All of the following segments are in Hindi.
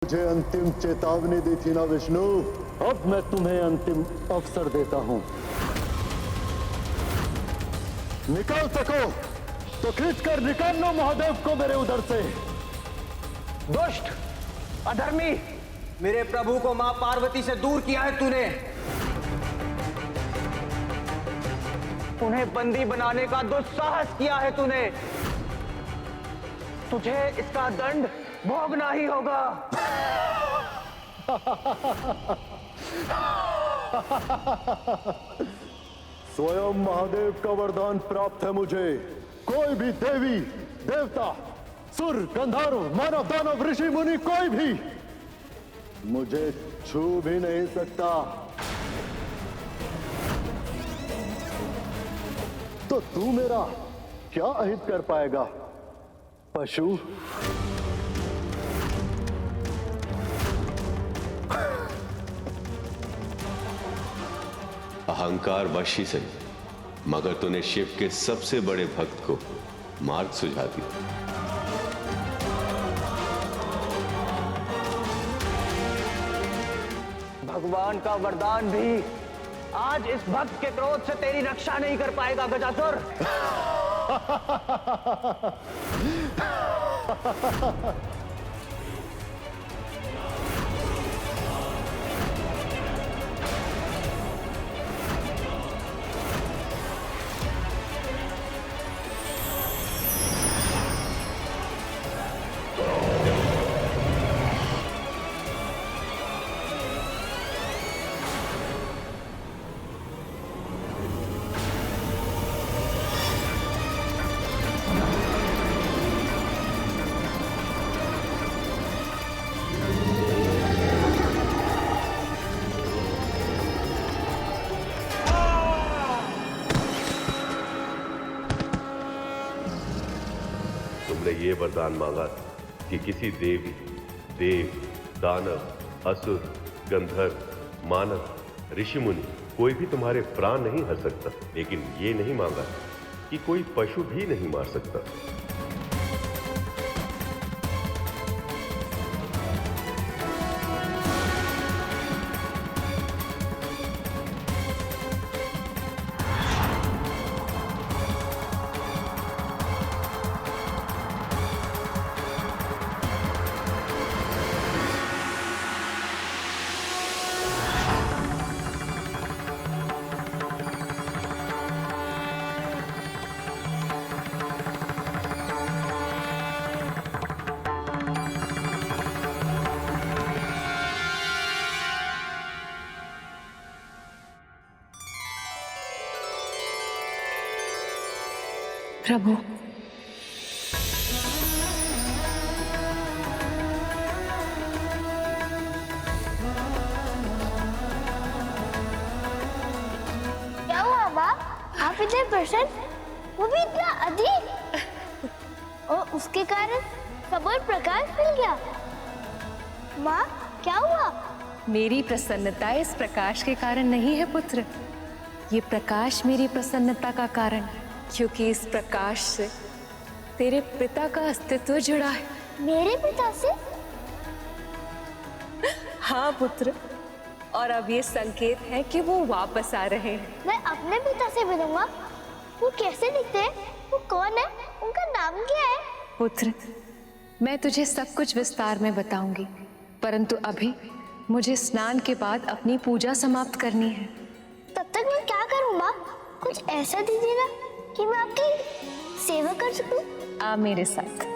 मुझे अंतिम चेतावनी दी थी ना विष्णु, अब मैं तुम्हें अंतिम अवसर देता हूं। निकाल सको तो खींचकर निकाल लो महादेव को मेरे उधर से। दुष्ट, अधर्मी, मेरे प्रभु को मां पार्वती से दूर किया है तूने। उन्हें बंदी बनाने का दुस्साहस किया है तूने। तुझे इसका दंड भोगना ही होगा। स्वयं महादेव का वरदान प्राप्त है मुझे। कोई भी देवी देवता, सुर, गंधर्व, मानव, दानव, ऋषि, मुनि, कोई भी मुझे छू भी नहीं सकता। तो तू मेरा क्या अहित कर पाएगा पशु? अहंकार वश ही सही, मगर तूने शिव के सबसे बड़े भक्त को मार्ग सुझा दिया। भगवान का वरदान भी आज इस भक्त के क्रोध से तेरी रक्षा नहीं कर पाएगा गजासुर। तुमने ये वरदान मांगा कि किसी देवी, देव, दानव, असुर, गंधर्व, मानव, ऋषि मुनि कोई भी तुम्हारे प्राण नहीं हर सकता, लेकिन ये नहीं मांगा कि कोई पशु भी नहीं मार सकता। प्रभु, क्या हुआ माँ? आप इतने प्रसन्न, वो भी इतना अधिक, और उसके कारण सब और प्रकाश मिल गया। माँ क्या हुआ? मेरी प्रसन्नता इस प्रकाश के कारण नहीं है पुत्र। ये प्रकाश मेरी प्रसन्नता का कारण है, क्योंकि इस प्रकाश से तेरे पिता का अस्तित्व जुड़ा है। मेरे पिता से? हाँ पुत्र, और अब ये संकेत है कि वो वापस आ रहे हैं। मैं अपने पिता से मिलूंगा। वो कैसे दिखते हैं? वो कौन है? उनका नाम क्या है? पुत्र, मैं तुझे सब कुछ विस्तार में बताऊंगी, परंतु अभी मुझे स्नान के बाद अपनी पूजा समाप्त करनी है। तब तक मैं क्या करूँ माँ? कुछ ऐसा दीजिए ना कि मैं आपकी सेवा कर सकूं। आ मेरे साथ।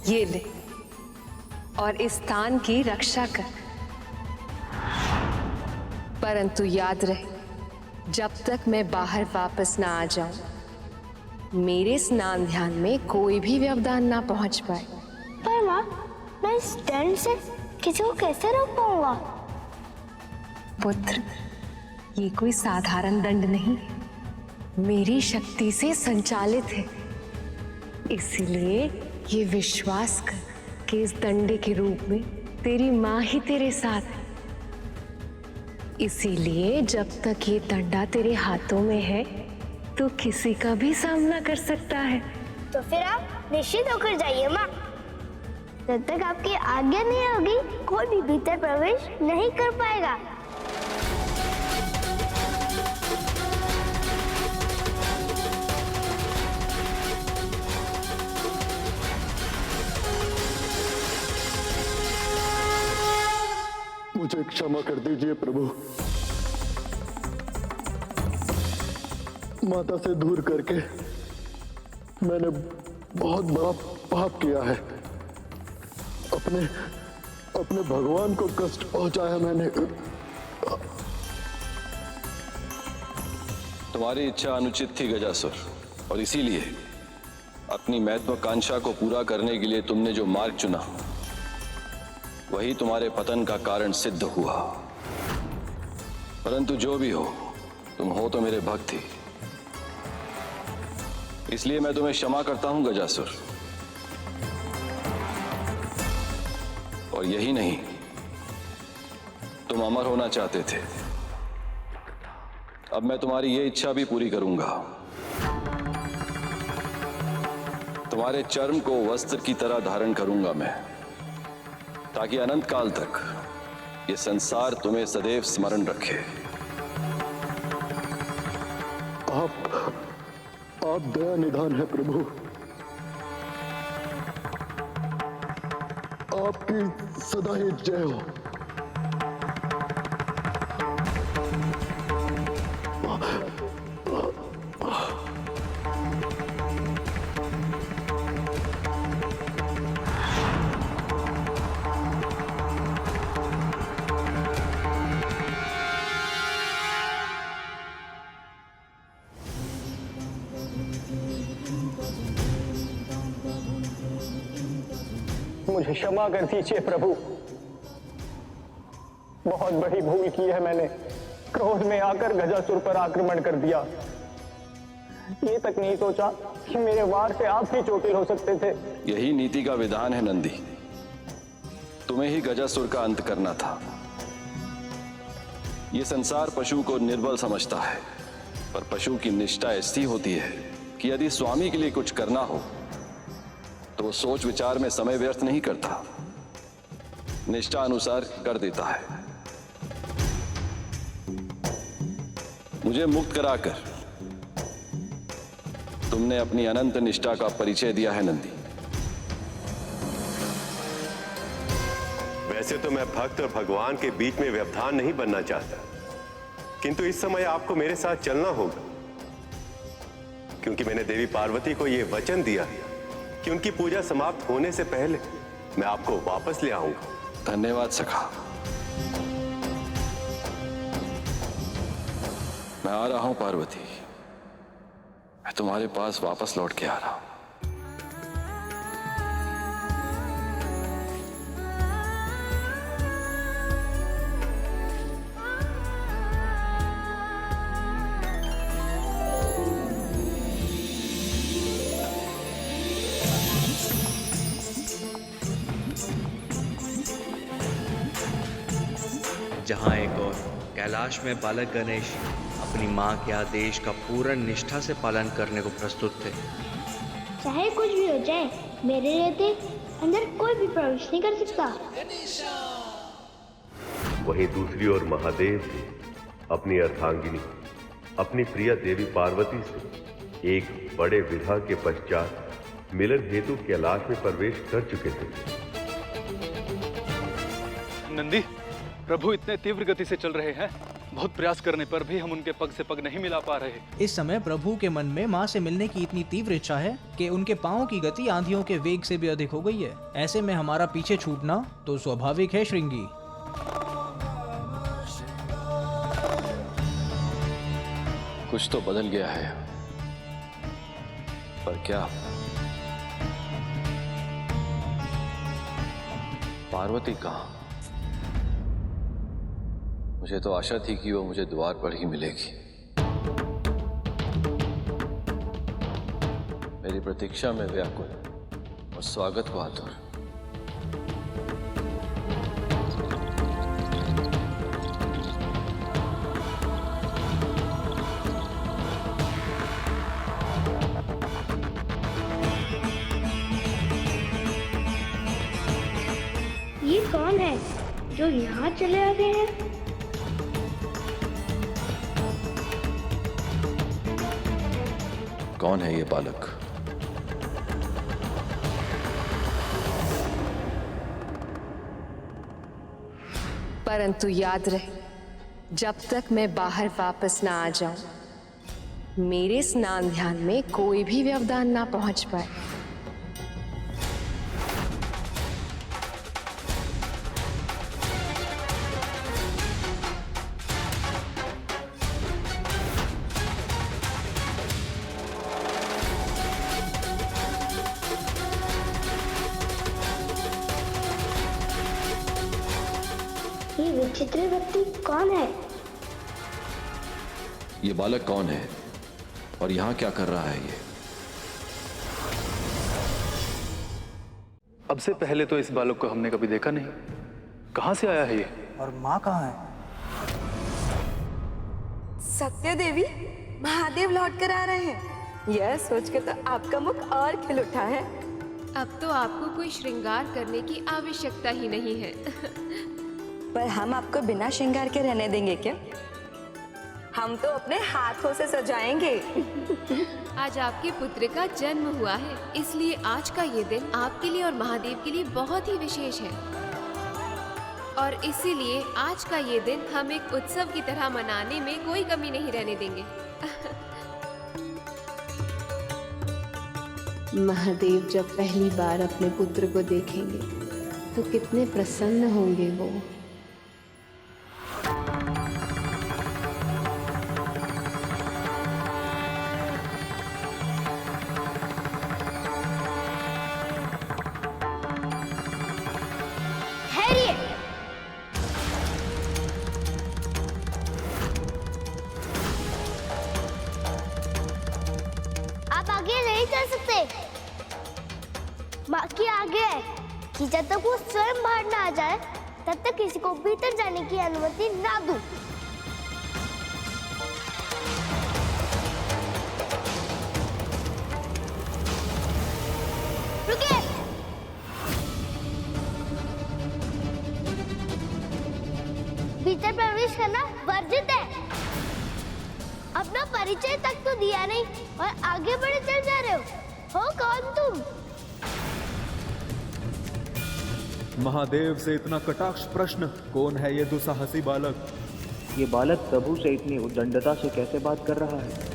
ये ले और इस स्थान की रक्षा कर, परंतु याद रहे, जब तक मैं बाहर वापस ना आ जाऊं, मेरे स्नान ध्यान में कोई भी व्यवधान ना पहुंच पाए। पर माँ, मैं इस दंड से किसी को कैसे रोक पाऊंगा? पुत्र, ये कोई साधारण दंड नहीं, मेरी शक्ति से संचालित है। इसीलिए ये विश्वास कर कि इस दंडे के रूप में तेरी माँ ही तेरे साथ है। इसीलिए जब तक ये दंडा तेरे हाथों में है तो किसी का भी सामना कर सकता है। तो फिर आप निश्चित होकर जाइए माँ। जब तक आपकी आज्ञा नहीं होगी कोई भी भीतर प्रवेश नहीं कर पाएगा। मुझे क्षमा कर दीजिए प्रभु। माता से दूर करके मैंने बहुत बड़ा पाप किया है। अपने भगवान को कष्ट पहुंचाया मैंने। तुम्हारी इच्छा अनुचित थी गजासुर, और इसीलिए अपनी महत्वाकांक्षा को पूरा करने के लिए तुमने जो मार्ग चुना वही तुम्हारे पतन का कारण सिद्ध हुआ। परंतु जो भी हो, तुम हो तो मेरे भक्त ही, इसलिए मैं तुम्हें क्षमा करता हूं गजासुर। और यही नहीं, तुम अमर होना चाहते थे, अब मैं तुम्हारी ये इच्छा भी पूरी करूंगा। तुम्हारे चर्म को वस्त्र की तरह धारण करूंगा मैं, ताकि अनंत काल तक ये संसार तुम्हें सदैव स्मरण रखे। आप दया निधान है प्रभु। आपकी सदा ही जय हो। मुझे क्षमा कर दीजिए प्रभु। बहुत बड़ी भूल की है मैंने। क्रोध में आकर गजासुर पर आक्रमण कर दिया। ये तक नहीं सोचा कि मेरे वार से आप ही चोटिल हो सकते थे। यही नीति का विधान है नंदी। तुम्हें ही गजासुर का अंत करना था। ये संसार पशु को निर्बल समझता है, पर पशु की निष्ठा ऐसी होती है कि यदि स्वामी के लिए कुछ करना हो तो वो सोच विचार में समय व्यर्थ नहीं करता, निष्ठा अनुसार कर देता है। मुझे मुक्त कराकर तुमने अपनी अनंत निष्ठा का परिचय दिया है नंदी। वैसे तो मैं भक्त और भगवान के बीच में व्यवधान नहीं बनना चाहता, किंतु इस समय आपको मेरे साथ चलना होगा, क्योंकि मैंने देवी पार्वती को यह वचन दिया कि उनकी पूजा समाप्त होने से पहले मैं आपको वापस ले आऊंगा। धन्यवाद सखा। मैं आ रहा हूं पार्वती, मैं तुम्हारे पास वापस लौट के आ रहा हूं। जहाँ एक और कैलाश में बालक गणेश अपनी माँ के आदेश का पूर्ण निष्ठा से पालन करने को प्रस्तुत थे। चाहे कुछ भी हो जाए, मेरे रहते अंदर कोई भी प्रवेश नहीं कर सकता। वहीं दूसरी ओर महादेव भी अपनी अर्धांगिनी, अपनी प्रिय देवी पार्वती से एक बड़े विधा के पश्चात मिलन हेतु कैलाश में प्रवेश कर चुके थे। नंदी, प्रभु इतने तीव्र गति से चल रहे हैं, बहुत प्रयास करने पर भी हम उनके पग से पग नहीं मिला पा रहे। इस समय प्रभु के मन में माँ से मिलने की इतनी तीव्र इच्छा है कि उनके पाँव की गति आंधियों के वेग से भी अधिक हो गई है। ऐसे में हमारा पीछे छूटना तो स्वाभाविक है श्रृंगी। कुछ तो बदल गया है, पर क्या? पार्वती कहाँ? मुझे तो आशा थी कि वो मुझे द्वार पर ही मिलेगी। मेरी प्रतीक्षा में व्याकुल और स्वागत को आतुर। कौन है जो यहाँ चले आ गए हैं? कौन है ये बालक? परंतु याद रहे, जब तक मैं बाहर वापस ना आ जाऊं, मेरे स्नान ध्यान में कोई भी व्यवधान ना पहुंच पाए। ये विचित्र व्यक्ति कौन है? ये बालक कौन है और यहाँ क्या कर रहा है ये? अब से पहले तो इस बालक को हमने कभी देखा नहीं। कहाँ से आया है ये? और माँ कहाँ है? सत्य देवी, महादेव लौट कर आ रहे हैं। यह सोच के तो आपका मुख और खिल उठा है। अब तो आपको कोई श्रृंगार करने की आवश्यकता ही नहीं है। पर हम आपको बिना श्रृंगार के रहने देंगे क्या? हम तो अपने हाथों से सजाएंगे। आज आपके पुत्र का जन्म हुआ है, इसलिए आज का ये दिन आपके लिए और महादेव के लिए बहुत ही विशेष है। और इसीलिए आज का ये दिन हम एक उत्सव की तरह मनाने में कोई कमी नहीं रहने देंगे। महादेव जब पहली बार अपने पुत्र को देखेंगे तो कितने प्रसन्न होंगे वो। आप आगे नहीं चल सकते। बाकी आगे है कि जब तक वो स्वयं बाहर ना आ जाए तब तक किसी को भीतर जाने की अनुमति ना दूं। रुकिए। भीतर प्रवेश करना वर्जित है। अपना परिचय तक तो दिया नहीं और आगे बढ़े चल जा रहे हो कौन तुम? महादेव से इतना कटाक्ष प्रश्न, कौन है ये दुस्साहसी बालक? ये बालक प्रभु से इतनी उद्दंडता से कैसे बात कर रहा है?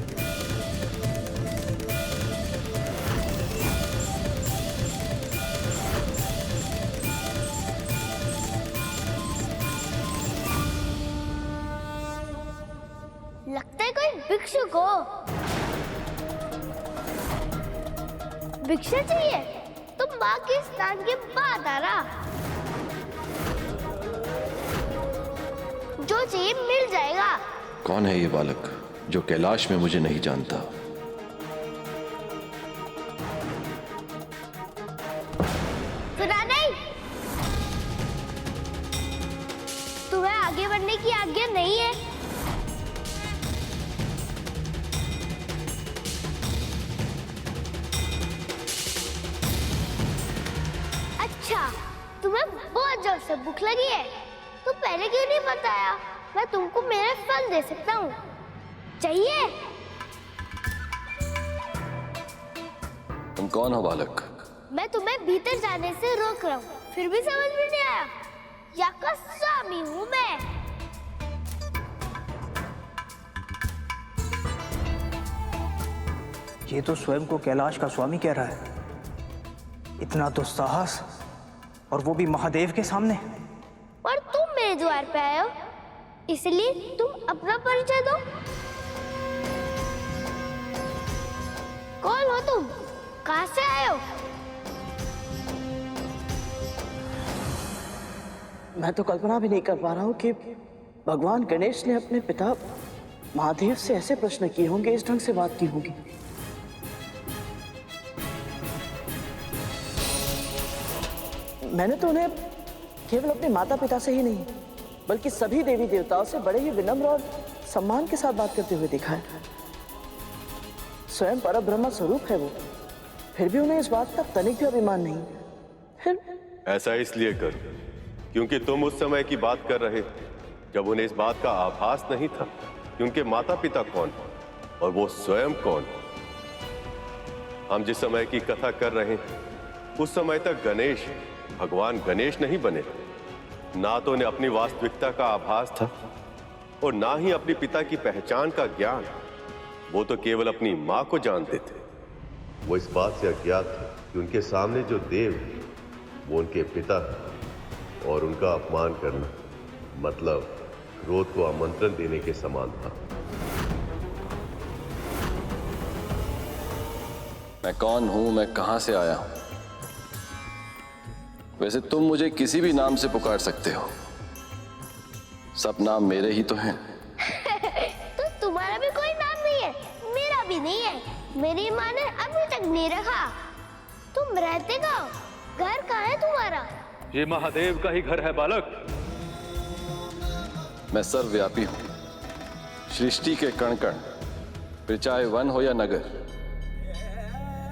लगता है कोई भिक्षु को भिक्षा चाहिए। तुम माँ के स्नान के बाद आ रहा, जो चाहिए मिल जाएगा। कौन है ये बालक जो कैलाश में मुझे नहीं जानता? सुना नहीं? तुम्हें आगे बढ़ने की आज्ञा नहीं है। अच्छा, तुम्हें बहुत जोर से भूख लगी है, तो पहले क्यों नहीं बताया? मैं तुमको मेरे फल दे सकता हूँ, चाहिए? तुम कौन हो बालक? मैं तुम्हें भीतर जाने से रोक रहा हूँ, फिर भी समझ में नहीं आया? यहाँ का स्वामी हूँ मैं। ये तो स्वयं को कैलाश का स्वामी कह रहा है। इतना तो साहस, और वो भी महादेव के सामने। और तुम मेरे द्वार पे आए हो, इसलिए तुम अपना परिचय दो। कौन हो तुम? कहाँ से आए हो? मैं तो कल्पना भी नहीं कर पा रहा हूँ कि भगवान गणेश ने अपने पिता महादेव से ऐसे प्रश्न किए होंगे, इस ढंग से बात की होगी। मैंने तो उन्हें केवल अपने माता पिता से ही नहीं, बल्कि सभी देवी देवताओं से बड़े ही विनम्र और सम्मान के साथ बात करते हुए देखा है। स्वयं परब्रह्म स्वरूप है वो, फिर भी उन्हें इस बात का तनिक भी अभिमान नहीं। फिर ऐसा इसलिए कर क्योंकि तुम उस समय की बात कर रहे थे जब उन्हें इस बात का आभास नहीं था कि उनके माता पिता कौन और वो स्वयं कौन। हम जिस समय की कथा कर रहे हैं उस समय तक गणेश भगवान गणेश नहीं बने थे। ना तो उन्हें अपनी वास्तविकता का आभास था और ना ही अपने पिता की पहचान का ज्ञान। वो तो केवल अपनी मां को जानते थे। वो इस बात से अज्ञात थे कि उनके सामने जो देव है वो उनके पिता है और उनका अपमान करना मतलब क्रोध को आमंत्रण देने के समान था। मैं कौन हूं, मैं कहां से आया हूं? वैसे तुम मुझे किसी भी नाम से पुकार सकते हो, सब नाम मेरे ही तो हैं। तो तुम्हारा भी कोई नाम नहीं है, मेरा भी नहीं है। मेरी माँ ने अभी तक नहीं रखा। तुम रहते कहाँ? घर कहाँ है तुम्हारा? ये महादेव का ही घर है बालक। मैं सर्वव्यापी हूं, सृष्टि के कण कण, फिर चाहे वन हो या नगर,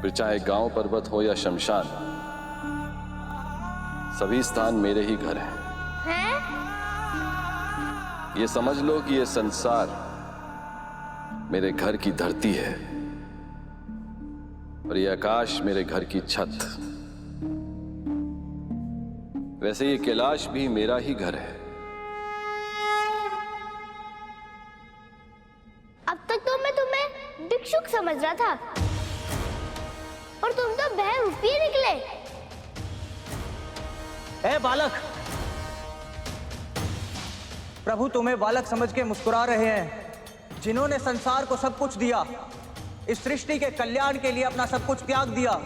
फिर चाहे गांव पर्वत हो या शमशान, सभी स्थान मेरे ही घर हैं। ये समझ लो कि ये संसार मेरे घर की धरती है और ये आकाश मेरे घर की छत। वैसे ये कैलाश भी मेरा ही घर है। अब तक तो मैं तुम्हें भिक्षुक समझ रहा था और तुम तो बहरूपी निकले। ए बालक, प्रभु तुम्हें बालक समझ के मुस्कुरा रहे हैं। जिन्होंने संसार को सब कुछ दिया, इस सृष्टि के कल्याण के लिए अपना सब कुछ त्याग दिया,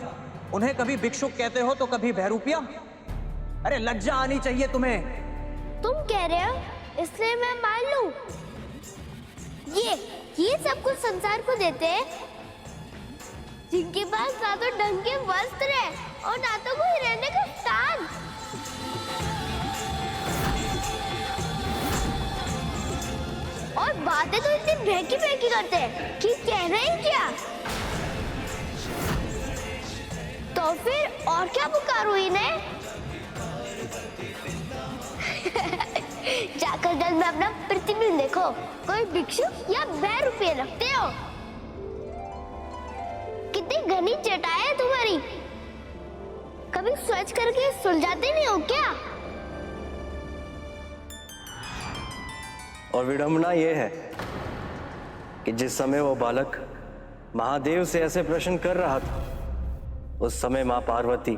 उन्हें कभी भिक्षुक कहते हो तो कभी बहरूपिया। अरे लज्जा आनी चाहिए तुम्हें। तुम कह रहे हो इसलिए मैं मान लूं। ये सब कुछ संसार को देते हैं जिनके पास ना तो ढंग के वस्त्र है और ना तो कोई रहने का स्थान। और बातें तो इतनी भेंकी भेंकी करते हैं कि कह रहे हैं क्या? तो फिर और क्या पुकारूं इन्हें? जाकर जल में अपना प्रतिबिंब देखो, कोई भिक्षुक या बहरूपी रखते हो? कितनी घनी जटाएं है तुम्हारी, कभी सोच करके सुलझाते नहीं हो क्या? और विडंबना यह है कि जिस समय वो बालक महादेव से ऐसे प्रश्न कर रहा था, उस समय मां पार्वती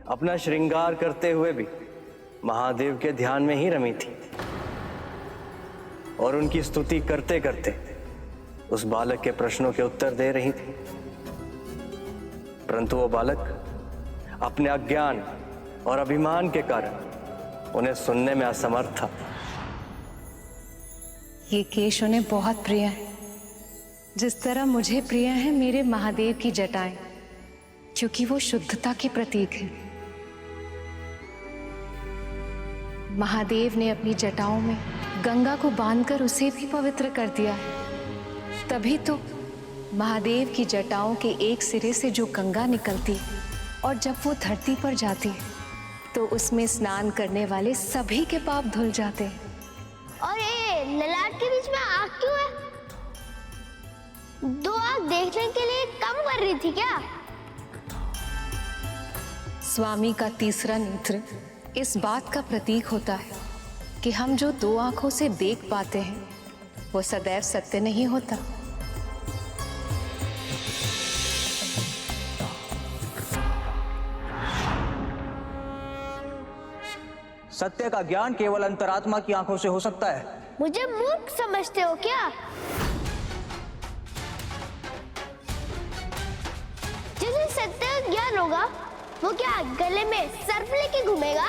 अपना श्रृंगार करते हुए भी महादेव के ध्यान में ही रमी थी और उनकी स्तुति करते करते उस बालक के प्रश्नों के उत्तर दे रही थी। परंतु वो बालक अपने अज्ञान और अभिमान के कारण उन्हें सुनने में असमर्थ था। ये केश उन्हें बहुत प्रिय है, जिस तरह मुझे प्रिय है मेरे महादेव की जटाएं, क्योंकि वो शुद्धता के प्रतीक है। महादेव ने अपनी जटाओं में गंगा को बांधकर उसे भी पवित्र कर दिया है। तभी तो महादेव की जटाओं के एक सिरे से जो गंगा निकलती है और जब वो धरती पर जाती है तो उसमें स्नान करने वाले सभी के पाप धुल जाते हैं। और ये ललाट के बीच में आँख क्यों है? दो आँख देखने के लिए कम कर रही थी क्या? स्वामी का तीसरा नेत्र इस बात का प्रतीक होता है कि हम जो दो आंखों से देख पाते हैं वो सदैव सत्य नहीं होता। सत्य का ज्ञान केवल अंतरात्मा की आंखों से हो सकता है। मुझे मूर्ख समझते हो क्या? जिसे सत्य का ज्ञान होगा वो क्या गले में सर्प लेके घूमेगा?